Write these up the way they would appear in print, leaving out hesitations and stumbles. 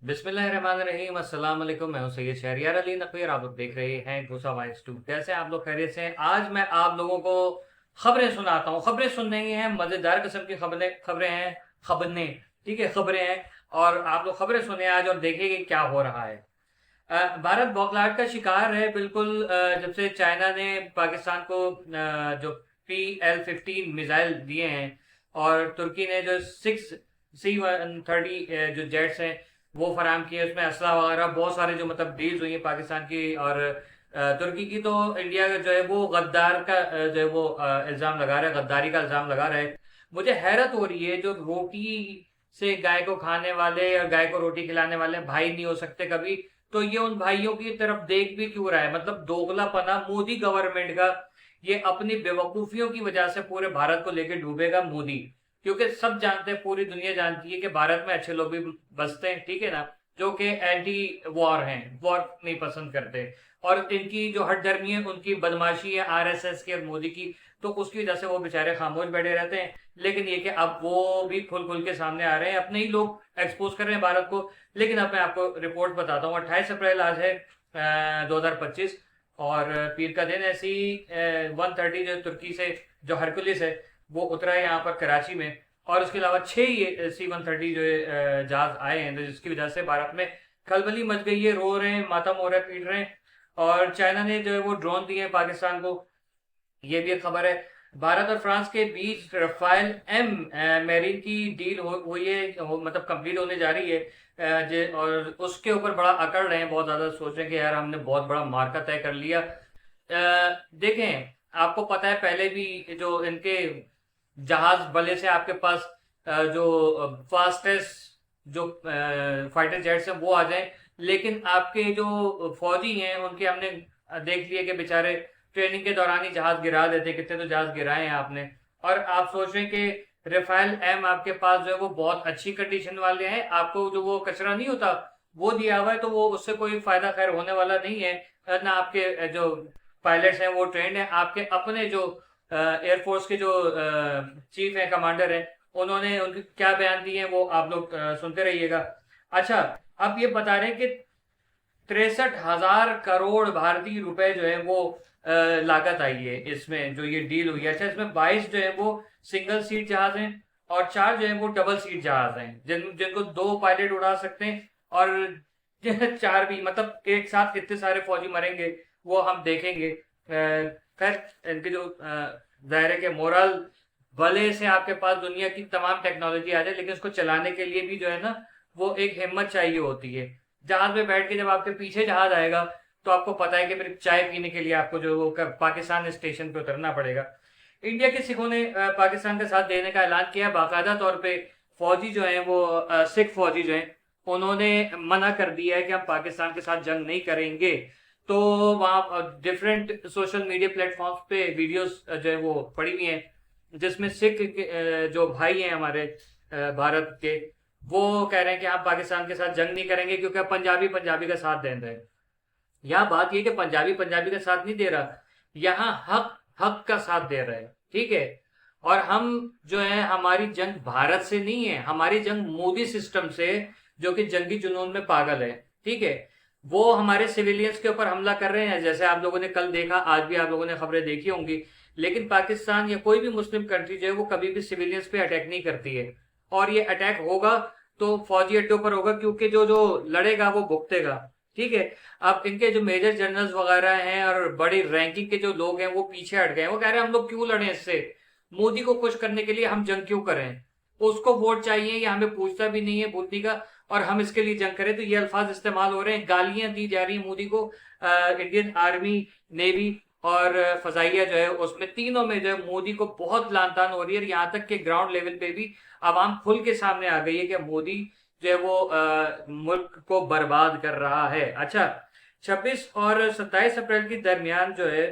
बिस्मिल्लाहिर्रहमानिर्रहीम अस्सलाम वालेकुम। मैं हूं सैयद शहरियार अली नकवी और आप लोग देख रहे हैं भूसा वाइस टू। कैसे आप लोग खैरियत से हैं? आज मैं आप लोगों को खबरें सुनाता हूं। खबरें सुनने ही हैं, मजेदार किस्म की खबरें खबरें हैं। खबरें, ठीक है, खबरें हैं। और आप लोग खबरें सुने आज और देखेंगे क्या हो रहा है। भारत बौखलाहट का शिकार है बिल्कुल। जब से चाइना ने पाकिस्तान को जो PL-15 मिसाइल दिए हैं और तुर्की ने जो 6C-130 जो जेट्स हैं वो फराम किए, उसमें असला वगैरह बहुत सारे जो मतलब डील्स हुई है पाकिस्तान की और तुर्की की। तो इंडिया का जो है वो गद्दार का जो है वो इल्जाम लगा रहा है, गद्दारी का इल्जाम लगा रहा है। मुझे हैरत हो रही है, जो रोटी से गाय को खाने वाले और गाय को रोटी खिलाने वाले भाई नहीं हो सकते कभी, तो ये उन भाइयों की तरफ देख भी क्यों रहा है? मतलब दोगलापना मोदी गवर्नमेंट का। ये अपनी बेवकूफियों की वजह से पूरे भारत को लेकर डूबेगा मोदी, क्योंकि सब जानते हैं, पूरी दुनिया जानती है कि भारत में अच्छे लोग भी बसते हैं, ठीक है ना, जो कि एंटी वॉर हैं, वॉर नहीं पसंद करते। और इनकी जो हठधर्मी है, उनकी बदमाशी है RSS की और मोदी की, तो उसकी वजह से वो बेचारे खामोश बैठे रहते हैं। लेकिन ये कि अब वो भी खुल खुल के सामने आ रहे हैं, अपने ही लोग एक्सपोज कर रहे हैं भारत को। लेकिन अब मैं आपको रिपोर्ट बताता हूँ। 28 अप्रैल आज है 2025, और पीर का दिन। ऐसी 130 जो तुर्की से जो हरकुलिस है वो उतरा है यहाँ पर कराची में। और उसके अलावा 6 C-130 जो जहाज आए हैं, तो जिसकी वजह से भारत में खलबली मच गई है, रो रहे हैं, मातम हो रहा है, पीट रहे हैं। और चाइना ने जो है वो ड्रोन दिए हैं पाकिस्तान को, ये भी एक खबर है। भारत और फ्रांस के बीच रफाइल एम मैरीन की डील हुई है, मतलब कंप्लीट होने जा रही है। और उसके ऊपर बड़ा अकड़ रहे हैं, बहुत ज्यादा सोच रहे हैं कि यार हमने बहुत बड़ा मार्का तय कर लिया। देखें, आपको पता है पहले भी जो इनके जहाज भले से आपके पास जो फास्टेस्ट जो फाइटर जेट्स हैं वो आ जाएं, लेकिन आपके जो फौजी हैं उनके हमने देख लिया कि बेचारे ट्रेनिंग के दौरान ही जहाज गिरा देते। कितने तो जहाज गिराए हैं आपने। और आप सोच रहे हैं कि राफेल एम आपके पास जो है वो बहुत अच्छी कंडीशन वाले हैं, आपको जो वो कचरा नहीं होता वो दिया हुआ है, तो वो उससे कोई फायदा खैर होने वाला नहीं है। ना आपके जो पायलट्स हैं वो ट्रेंड है। आपके अपने जो एयरफोर्स के जो चीफ हैं, कमांडर हैं, उन्होंने उनके क्या बयान दिए हैं वो आप लोग सुनते रहिएगा। अच्छा, अब ये बता रहे हैं कि 63,000 करोड़ भारतीय रुपए जो है वो लागत आई है इसमें, जो ये डील हुई है। अच्छा, इसमें 22 जो है वो सिंगल सीट जहाज हैं और 4 जो है वो डबल सीट जहाज हैं, जिनको 2 पायलट उड़ा सकते हैं। और 4 भी, मतलब एक साथ कितने सारे फौजी मरेंगे वो हम देखेंगे। खैर, इनके जो जाहिर है कि मोरल भले से आपके पास दुनिया की तमाम टेक्नोलॉजी आ जाए, लेकिन उसको चलाने के लिए भी जो है ना वो एक हिम्मत चाहिए होती है। जहाज में बैठ के जब आपके पीछे जहाज आएगा तो आपको पता है कि फिर चाय पीने के लिए आपको जो वो पाकिस्तान स्टेशन पे उतरना पड़ेगा। इंडिया के सिखों ने पाकिस्तान का साथ देने का ऐलान किया। बाकायदा तौर पे फौजी जो है वो सिख फौजी जो है उन्होंने मना कर दिया है कि हम पाकिस्तान के साथ जंग नहीं करेंगे। तो वहाँ डिफरेंट सोशल मीडिया प्लेटफॉर्म्स पे वीडियोस जो है वो पड़ी हुई हैं, जिसमें सिख जो भाई हैं हमारे भारत के, वो कह रहे हैं कि हम पाकिस्तान के साथ जंग नहीं करेंगे क्योंकि अब पंजाबी पंजाबी का साथ दे रहे हैं। यहाँ बात ये कि पंजाबी पंजाबी का साथ नहीं दे रहा, यहाँ हक हक का साथ दे रहे हैं, ठीक है। और हम जो है, हमारी जंग भारत से नहीं है, हमारी जंग मोदी सिस्टम से, जो कि जंगी जुनून में पागल है, ठीक है। वो हमारे सिविलियंस के ऊपर हमला कर रहे हैं, जैसे आप लोगों ने कल देखा, आज भी आप लोगों ने खबरें देखी होंगी। लेकिन पाकिस्तान या कोई भी मुस्लिम कंट्री जो है वो कभी भी सिविलियंस पे अटैक नहीं करती है। और ये अटैक होगा तो फौजी अड्डों पर होगा, क्योंकि जो जो लड़ेगा वो भुगतेगा, ठीक है। अब इनके जो मेजर जनरल्स वगैरह हैं और बड़ी रैंकिंग के जो लोग हैं वो पीछे हट गए हैं। वो कह रहे हैं हम लोग क्यों लड़े इससे, मोदी को खुश करने के लिए हम जंग क्यों करें, उसको वोट चाहिए, ये हमें पूछता भी नहीं है बुद्धि का, और हम इसके लिए जंग करें। तो ये अल्फाज इस्तेमाल हो रहे हैं, गालियां दी जा रही है मोदी को। इंडियन आर्मी, नेवी और फजाइया जो है उसमें तीनों में जो है मोदी को बहुत लान तान हो रही है। यहाँ तक के ग्राउंड लेवल पे भी आवाम खुल के सामने आ गई है कि मोदी जो है वो मुल्क को बर्बाद कर रहा है। अच्छा, 26 और 27 अप्रैल के दरमियान जो है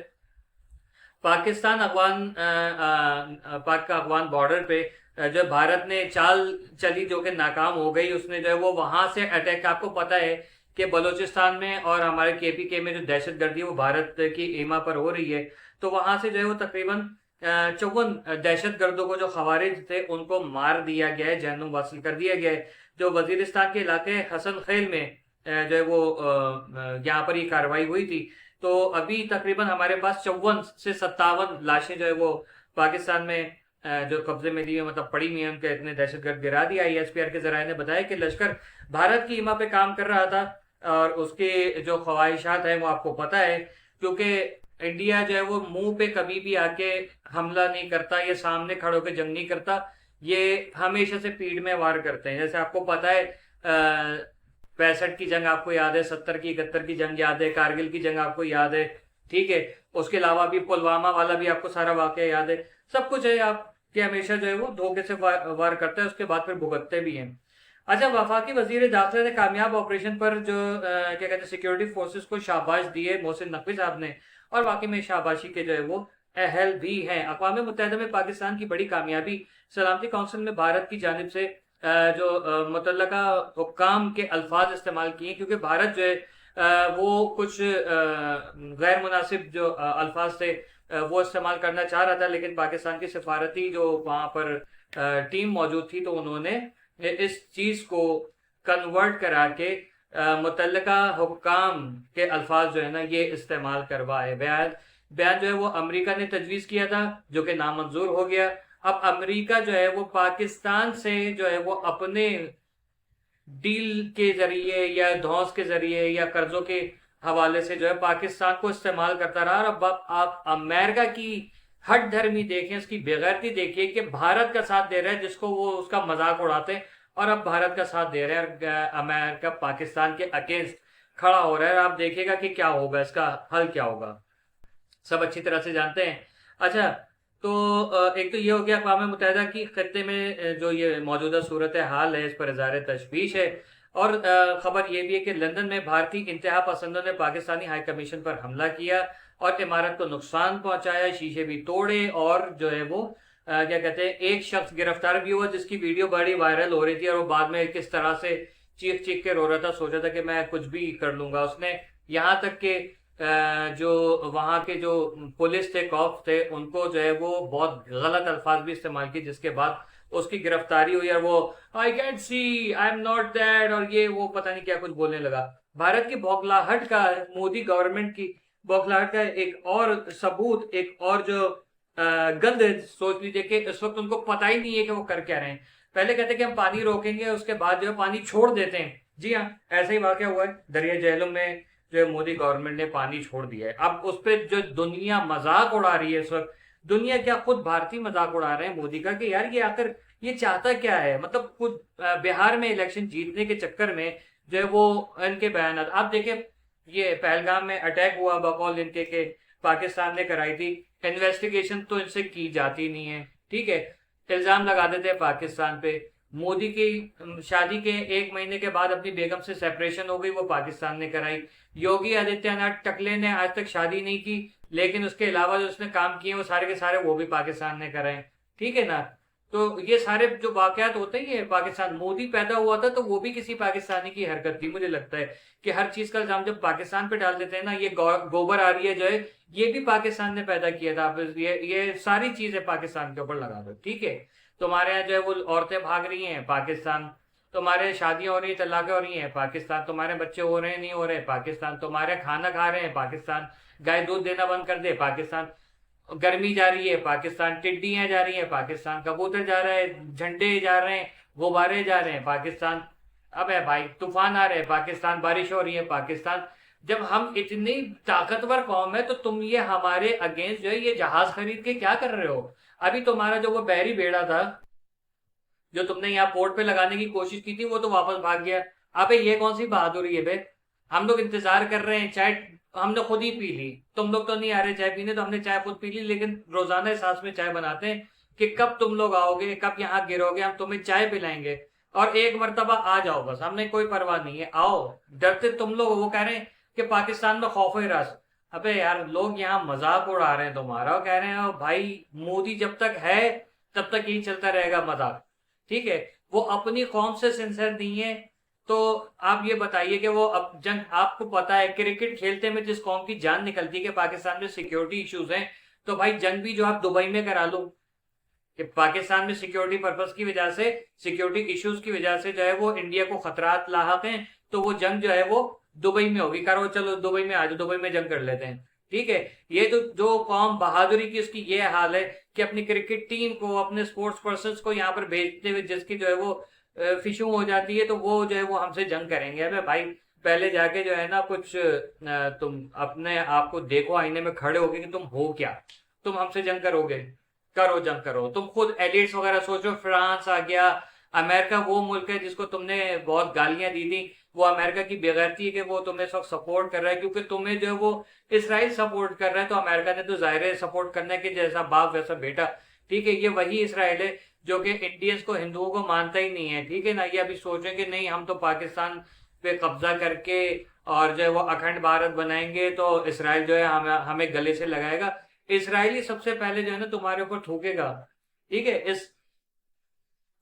पाकिस्तान अफगान पाक का अफगान बॉर्डर पे जो भारत ने चाल चली जो कि नाकाम हो गई। उसने जो है वो वहां से अटैक, आपको पता है कि बलूचिस्तान में और हमारे KPK में जो दहशतगर्दी है वो भारत की ईमा पर हो रही है। तो वहां से जो है वो तकरीबन 54 दहशतगर्दों को, जो खवारिज थे, उनको मार दिया गया है, जहन्नुम वासिल कर दिया गया है। जो वजीरिस्तान के इलाके हसन खेल में जो है वो यहाँ पर ये कार्रवाई हुई थी। तो अभी तकरीबन हमारे पास 54 से 57 लाशें जो है वो पाकिस्तान में जो कब्जे में ली है, मतलब पड़ी हुई है, उनके इतने दहशतगर्द गिरा दिया। ISPR के जराये ने बताया कि लश्कर भारत की हिमा पे काम कर रहा था और उसके जो ख्वाहिशात हैं वो आपको पता है, क्योंकि इंडिया जो है वो मुंह पे कभी भी आके हमला नहीं करता, ये सामने खड़े होकर जंग नहीं करता, ये हमेशा से पीठ में वार करते हैं। जैसे आपको पता है 65 की जंग आपको याद है, 70 की 71 की जंग याद है, कारगिल की जंग आपको याद है, ठीक है। उसके अलावा भी पुलवामा वाला भी आपको सारा वाकया याद है, सब कुछ है। आप कि हमेशा जो है वो धोखे से वार करता है, उसके बाद फिर भुगतते भी हैं। अच्छा, वफाकी वजीर दाखिला ने कामयाब ऑपरेशन पर जो क्या कहते हैं सिक्योरिटी फोर्सेस को शाबाश दी है मोहसिन नकवी साहब ने, और वाकई में शाबाशी के जो है वो अहल भी हैं। अक़वाम मुत्तहिदा में पाकिस्तान की बड़ी कामयाबी, सलामती कौंसिल में भारत की जानिब से जो मुतल्लका हुक्काम के अल्फाज इस्तेमाल किए, क्योंकि भारत जो है वो कुछ गैर मुनासिब जो अल्फाज थे वो इस्तेमाल करना चाह रहा था, लेकिन पाकिस्तान की सिफारती जो वहाँ पर टीम मौजूद थी, तो उन्होंने इस चीज़ को कन्वर्ट करा के मुतल्लका हुक्काम के अल्फाज जो है ना ये इस्तेमाल करवाए। बयान जो है वो अमेरिका ने तजवीज़ किया था, जो कि नामंजूर हो गया। अब अमेरिका जो है वो पाकिस्तान से जो है वो अपने डील के जरिए या धौंस के जरिए या कर्जों के हवाले से जो है पाकिस्तान को इस्तेमाल करता रहा। और अब आप अमेरिका की हट धर्मी देखें, उसकी बेगैरती देखिए कि भारत का साथ दे रहा है जिसको वो उसका मजाक उड़ाते हैं, और अब भारत का साथ दे रहे हैं और अमेरिका पाकिस्तान के अगेंस्ट खड़ा हो रहा है। आप देखिएगा कि क्या होगा, इसका हल क्या होगा, सब अच्छी तरह से जानते हैं। अच्छा, तो एक तो ये हो गया अक़वाम मुत्तहिदा की खत्ते में जो ये मौजूदा सूरत हाल है, इस पर इज़हार तशवीश है। और खबर ये भी है कि लंदन में भारतीय इंतहा पसंदों ने पाकिस्तानी हाई कमीशन पर हमला किया और इमारत को नुकसान पहुंचाया, शीशे भी तोड़े, और जो है वो क्या कहते हैं एक शख्स गिरफ्तार भी हुआ जिसकी वीडियो बड़ी वायरल हो रही थी, और वो बाद में किस तरह से चीख चीख के रो रहा था, सोचा था कि मैं कुछ भी कर लूंगा। उसने यहाँ तक के जो वहाँ के जो पुलिस थे, कॉप थे, उनको जो है वो बहुत गलत अल्फाज भी इस्तेमाल किए, जिसके बाद उसकी गिरफ्तारी हुई और वो I can see, I am not that, और ये वो पता नहीं क्या कुछ बोलने लगा। भारत की बौखलाहट का, मोदी गवर्नमेंट की बौखलाहट का एक और सबूत, एक और जो गंद सोच लीजिए कि इस वक्त उनको पता ही नहीं है कि वो कर क्या रहे हैं। पहले कहते हैं कि हम पानी रोकेंगे, उसके बाद जो है पानी छोड़ देते हैं। जी हाँ, ऐसा ही वाकया हुआ है दरिया झेलम में, जो है मोदी गवर्नमेंट ने पानी छोड़ दिया है। अब उस पर जो दुनिया मजाक उड़ा रही है इस वक्त, दुनिया क्या खुद भारतीय मजाक उड़ा रहे हैं मोदी का कि यार ये आकर ये चाहता क्या है। मतलब खुद बिहार में इलेक्शन जीतने के चक्कर में जो है वो इनके बयान, आप देखिए ये पहलगाम में अटैक हुआ बकौल इनके के पाकिस्तान ने कराई थी, इन्वेस्टिगेशन तो इनसे की जाती नहीं है, ठीक है, इल्जाम लगा देते हैं पाकिस्तान पे। मोदी की शादी के 1 महीने के बाद अपनी बेगम से सेपरेशन हो गई, वो पाकिस्तान ने कराई। योगी आदित्यनाथ टकले ने आज तक शादी नहीं की, लेकिन उसके अलावा जो उसने काम किए वो सारे के सारे वो भी पाकिस्तान ने कराए, ठीक है ना। तो ये सारे जो वाकयात होते हैं ये पाकिस्तान, मोदी पैदा हुआ था तो वो भी किसी पाकिस्तानी की हरकत थी। मुझे लगता है कि हर चीज का इल्जाम जब पाकिस्तान पे डाल देते हैं ना, ये गोबर आ रही है जो है ये भी पाकिस्तान ने पैदा किया था, ये सारी चीजें पाकिस्तान के ऊपर लगा दो, ठीक है। तुम्हारे यहाँ जो है वो औरतें भाग रही हैं, पाकिस्तान। तुम्हारे शादियां हो रही है, तलाकें हो रही हैं, पाकिस्तान। तुम्हारे बच्चे हो रहे हैं, नहीं हो रहे, पाकिस्तान। तुम्हारे खाना खा रहे हैं, पाकिस्तान। गाय दूध देना बंद कर दे, पाकिस्तान। गर्मी जा रही है, पाकिस्तान। टिड्डियां जा रही हैं, पाकिस्तान। कबूतर जा रहे हैं, झंडे जा रहे हैं, गुब्बारे जा रहे हैं, पाकिस्तान। अब है भाई तूफान आ रहे हैं, पाकिस्तान। बारिश हो रही है, पाकिस्तान। जब हम इतनी ताकतवर कौम है तो तुम ये हमारे अगेंस्ट जो है ये जहाज खरीद के क्या कर रहे हो। अभी तुम्हारा जो वो बहरी बेड़ा था जो तुमने यहाँ पोर्ट पे लगाने की कोशिश की थी वो तो वापस भाग गया। अबे ये कौन सी बहादुरी है बे। हम लोग इंतजार कर रहे हैं, चाय हमने खुद ही पी ली, तुम लोग तो नहीं आ रहे चाय पीने, तो हमने चाय खुद पी ली, लेकिन रोजाना इस सांस में चाय बनाते हैं कि कब तुम लोग आओगे, कब यहाँ गिरोगे, हम तुम्हें चाय पिलाएंगे और एक मर्तबा आ जाओ बस, हमने कोई परवाह नहीं है, आओ। डरते तुम लोग, वो कह रहे हैं कि पाकिस्तान में खौफ रास। अबे यार लोग यहाँ मजाक उड़ा रहे हैं तुम्हारा, कह रहे हैं भाई मोदी जब तक है तब तक यही चलता रहेगा मजाक, ठीक है। वो अपनी कौम से सिंसियर नहीं है। तो आप ये बताइए कि वो अब जंग, आपको पता है क्रिकेट खेलते में जिस कौम की जान निकलती है कि पाकिस्तान में सिक्योरिटी इश्यूज हैं, तो भाई जंग भी जो आप दुबई में करा लो, कि पाकिस्तान में सिक्योरिटी पर्पस की वजह से, सिक्योरिटी इश्यूज की वजह से जो है वो इंडिया को खतरात लाहक हैं, तो वो जंग जो है वो दुबई में होगी। करो चलो दुबई में आ जाओ, दुबई में जंग कर लेते हैं। ठीक है, ये तो जो कौम बहादुरी की उसकी ये हाल है कि अपनी क्रिकेट टीम को, अपने स्पोर्ट्स पर्सन को यहाँ पर भेजते हुए जिसकी जो है वो फिशू हो जाती है, तो वो जो है वो हमसे जंग करेंगे। अबे भाई पहले जाके जो है ना कुछ तुम अपने आप को देखो आईने में खड़े होके कि तुम हो क्या, तुम हमसे जंग करोगे? करो जंग करो। तुम खुद एलिट्स वगैरह सोचो, फ्रांस आ गया, अमेरिका वो मुल्क है जिसको तुमने बहुत गालियां दी थी, वो अमेरिका की बेगैरती है कि वो तुम्हें सब सपोर्ट कर रहा है, क्योंकि तुम्हें जो है वो इसराइल सपोर्ट कर रहा है, तो अमेरिका ने तो जाहिर है सपोर्ट करना है कि जैसा बाप वैसा बेटा। ठीक है, ये वही इसराइल है जो कि इंडियंस को, हिंदुओं को मानता ही नहीं है। ठीक है ना, ये अभी सोचें कि नहीं हम तो पाकिस्तान पे कब्जा करके और जो है वो अखंड भारत बनाएंगे तो इसराइल जो है हमें गले से लगाएगा। इसराइली सबसे पहले जो है ना तुम्हारे ऊपर थूकेगा। ठीक है, इस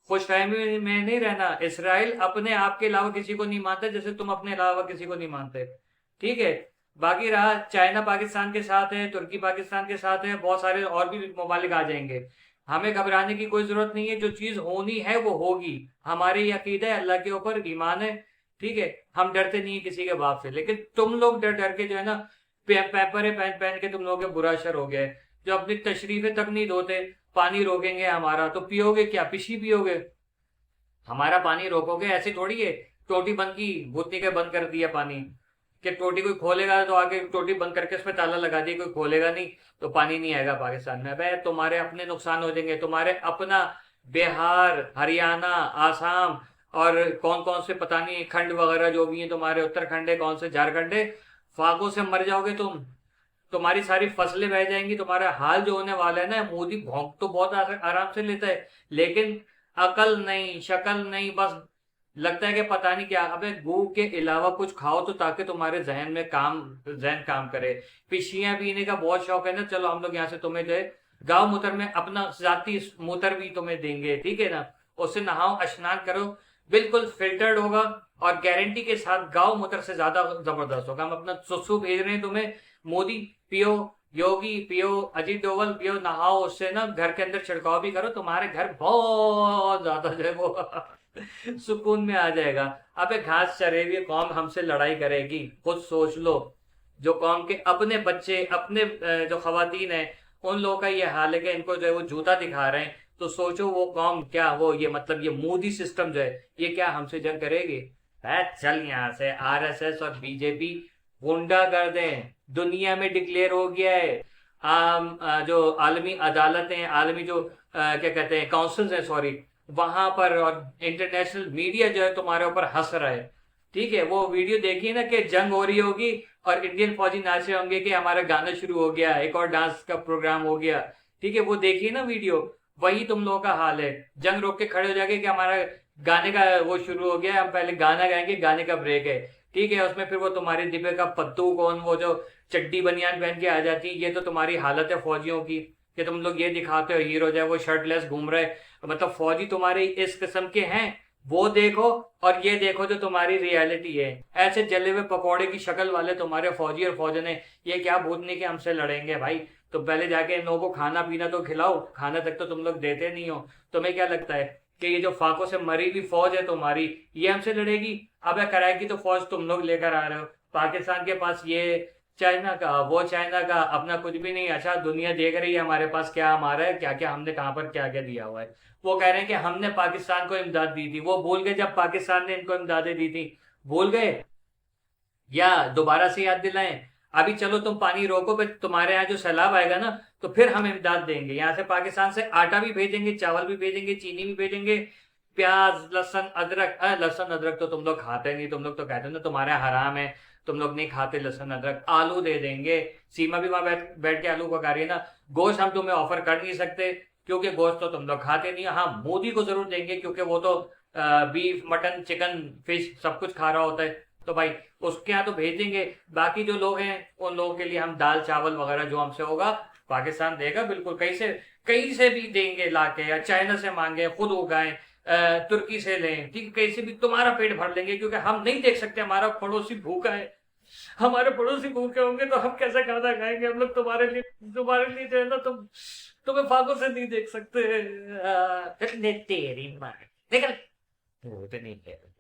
खुशफहमी में नहीं रहना। इसराइल अपने आप के अलावा किसी को नहीं मानता, जैसे तुम अपने अलावा किसी को नहीं मानते। ठीक है, बाकी रहा चाइना पाकिस्तान के साथ है, तुर्की पाकिस्तान के साथ है, बहुत सारे और भी ममालिक आ जाएंगे। हमें घबराने की कोई जरूरत नहीं है, जो चीज होनी है वो होगी। हमारे अकीदा है, अल्लाह के ऊपर ईमान है। ठीक है, हम डरते नहीं है किसी के बाप से, लेकिन तुम लोग डर डर के जो है ना पेपर पहन पहन के तुम लोग के बुरा असर हो गया है। जो अपनी तशरीफें तक नहीं धोते, पानी रोकेंगे हमारा तो पियोगे क्या? पिशी पियोगे? हमारा पानी रोकोगे? ऐसे थोड़ी है। टोटी बंद की, भूतनी के बंद कर दिया पानी, कि टोटी कोई खोलेगा तो आगे टोटी बंद करके उसमें ताला लगा दिया, कोई खोलेगा नहीं तो पानी नहीं आएगा पाकिस्तान में। भाई तुम्हारे अपने नुकसान हो जाएंगे, तुम्हारे अपना बिहार, हरियाणा, आसाम और कौन कौन से पता नहीं खंड वगैरह जो भी है, तुम्हारे उत्तराखंड है, कौन से झारखंड है, फाकों से मर जाओगे तुम। तुम्हारी सारी फसलें बह जाएंगी। तुम्हारा हाल जो होने वाला है ना, मोदी भौंक तो बहुत आराम से लेता है, लेकिन अकल नहीं, शक्ल नहीं, बस लगता है कि पता नहीं क्या। अबे गू के अलावा कुछ खाओ तो ताकि तुम्हारे जहन काम करे। पिशियां पीने का बहुत शौक है ना, चलो हम लोग यहाँ से तुम्हें जो है गाँव मूत्र में अपना जाती मूत्र भी तुम्हें देंगे। ठीक है ना, उससे नहाओ, स्नान करो, बिल्कुल फिल्टर्ड होगा और गारंटी के साथ गाँव मूत्र से ज्यादा जबरदस्त होगा। हम अपना सुसु भेज रहे हैं तुम्हें। मोदी पियो, योगी पियो, अजीत डोवल पियो, नहाओ, उससे ना घर के अंदर छिड़काव भी करो, तुम्हारे घर बहुत ज्यादा जो है वो सुकून में आ जाएगा। अबे घास चरे हुए कौम हमसे लड़ाई करेगी, खुद सोच लो। जो कौम के अपने बच्चे, अपने जो खवातीन है, उन लोगों का ये हाल है कि इनको जो है वो जूता दिखा रहे हैं, तो सोचो वो कौम क्या, वो ये मतलब ये मोदी सिस्टम जो है ये क्या हमसे जंग करेगी? चल यहाँ से। आरएसएस और बीजेपी गुंडागर्द हैं, दुनिया में डिक्लेयर हो गया है। जो आलमी अदालतें, आलमी जो क्या कहते हैं काउंसिल्स हैं, सॉरी, वहां पर और इंटरनेशनल मीडिया जो है तुम्हारे ऊपर हंस रहा है। ठीक है, वो वीडियो देखिए ना कि जंग हो रही होगी और इंडियन फौजी नाच रहे होंगे कि हमारा गाना शुरू हो गया, एक और डांस का प्रोग्राम हो गया। ठीक है, वो देखिए ना वीडियो, वही तुम लोगों का हाल है। जंग रोक के खड़े हो जाएंगे कि हमारा गाने का वो शुरू हो गया, हम पहले गाना गाएंगे, गाने का ब्रेक है। ठीक है, उसमें फिर वो तुम्हारी दीपिका पत्तू वो जो चड्डी बनियान पहन के आ जाती है। ये तो तुम्हारी हालत है फौजियों की, कि तुम लोग ये दिखाते हो हीरो जो है वो शर्टलेस घूम रहे, मतलब फौजी तुम्हारे इस किस्म के हैं। वो देखो और ये देखो जो तुम्हारी रियलिटी है। ऐसे जले हुए पकौड़े की शक्ल वाले तुम्हारे फौजी और फौजने, ये क्या भूतनी के हमसे लड़ेंगे? भाई तो पहले जाके इन लोगों को खाना पीना तो खिलाओ, खाना तक तो तुम लोग देते नहीं हो। तुम्हें क्या लगता है कि ये जो फाकों से मरी हुई फौज है तुम्हारी, ये हमसे लड़ेगी? अब कराए की तो फौज तुम लोग लेकर आ रहे हो। पाकिस्तान के पास ये चाइना का, वो चाइना का, अपना कुछ भी नहीं। अच्छा, दुनिया देख रही है हमारे पास क्या हमारा है, क्या क्या हमने कहां पर क्या क्या दिया हुआ है। वो कह रहे हैं कि हमने पाकिस्तान को इमदाद दी थी। वो भूल गए जब पाकिस्तान ने इनको इमदादें दी थी? भूल गए या दोबारा से याद दिलाएं? अभी चलो तुम पानी रोको पे, तुम्हारे यहाँ जो सैलाब आएगा ना तो फिर हम इमदाद देंगे। यहाँ से पाकिस्तान से आटा भी भेजेंगे, चावल भी भेजेंगे, चीनी भी भेजेंगे, प्याज, लहसुन, अदरक। लहसुन अदरक तो तुम लोग खाते नहीं, तुम लोग तो कहते हो ना तुम्हारे हराम है, तुम लोग नहीं खाते लहसुन अदरक। आलू दे देंगे, सीमा भी वहां बैठ के आलू पका रही है ना। गोश्त हम तुम्हें ऑफर कर नहीं सकते क्योंकि गोश्त तो तुम लोग खाते नहीं। हाँ, मोदी को जरूर देंगे क्योंकि वो तो बीफ, मटन, चिकन, फिश सब कुछ खा रहा होता है, तो भाई उसके यहाँ तो भेज देंगे। बाकी जो लोग हैं उन लोगों के लिए हम दाल चावल वगैरह जो हमसे होगा पाकिस्तान देगा, बिल्कुल कहीं से भी देंगे लाके, या चाइना से मांगे, खुद उगाएं, तुर्की से लें, ठीक, कहीं से भी तुम्हारा पेट भर लेंगे, क्योंकि हम नहीं देख सकते हमारा पड़ोसी भूखा है। हमारे पड़ोसी भूखे होंगे तो हम कैसे खाना खाएंगे? हम लोग तुम्हारे लिए जो है ना, तुम्हें फाकों से नहीं देख सकते। तेरी माँ, निकल। वो तो नहीं है।